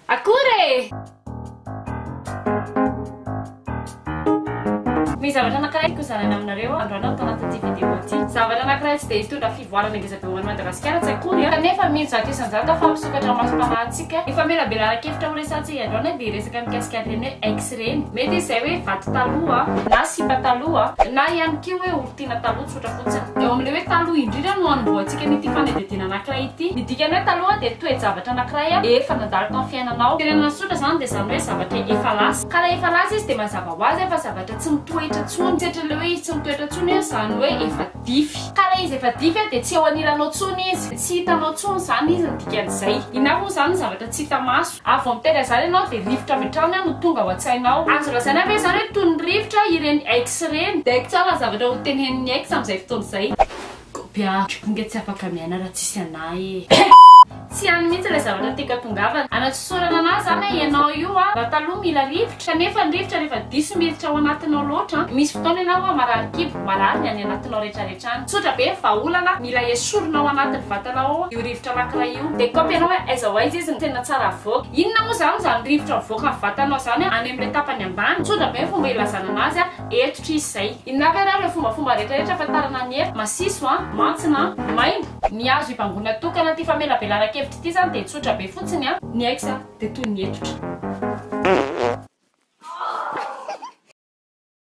Akory! Misy zavatra anankiray kozanana aminareo androana atao anatin'ity vidéo ity. Zavatra anankiray tsy dia hitondra fivoarana ngeza be ho an'i Madagasikara tsy akory kanefa mino zato isan-jato fa misokatra masom-panahintsika. Efa melabelanakevitra ho resantsika androana dia resaka mikasika ireny hoe ex reny. Mety izay hoe vato taloha na sipa taloha na ihany koa hoe olontiana taloha tsotra fotsiny. Eo amin'ilay hoe taloha indrindra no anombohantsika n'ity fanadihadiana anankiray ity. Ny dikany hoe taloha dia toe-javatra anankiray efa nandalo tao amin'ny fiainanao. Tenenana tsotra zany dia zany hoe zavatra efa lasa. Ka raha efa lasa izy dia mazava ho azy fa zavatra tsy mitoetra tsony. Tsetra le hoe izy tsy mitoetra tsony zany hoe efa dify. Ka raha izy efa dify dia tsy eo anilanao tsony izy. Tsy hitanao tsony zany izy ny dikan'izay. Inona moa zany zavatra tsy hita maso. Avy mitendra zany ianao dia rivotra avy hatrany no tonga ao an-tsainao. Azo lazaina hoe zany hoe toy ny rivotra ireny ex reny. Dia haiko tsara zavatra ho tenenin'ny ex amin'izay fotoana izay. Kopia inga tsy afaka miaina raha tsisy anahy. Tsy hany mihitsy ilay zavatra tiako atongavana. Anatsosorana anazy zany hoe ianao io raha taloha mila rivotra kanefa ny rivotra rehefa diso miditra ao anatinao loatra misy fotoana ianao marary kibo marary ny any anatinao rehetrarehetrany. Tsotra be vahaolana mila esorina ao anatin'ny vatanao io rivotra anankiray io. Dia kopy ianao hoe aiza ho aiza izy ny tena tsara avoaka. Inona moa zany rivotra avoaka amin'ny vatanao zany any amin'ilay tapany ambany. Tsotra be fomba ilazana anazy etotra izy izay. Inona ka raha fombafomba rehetrarehetra afantarana ny hery masiso mantsina maina ny azo ipangona tokana ty famelabelaran-kevitra ity zany dia tsotra be fotsiny ny ex dia toy ny etotra.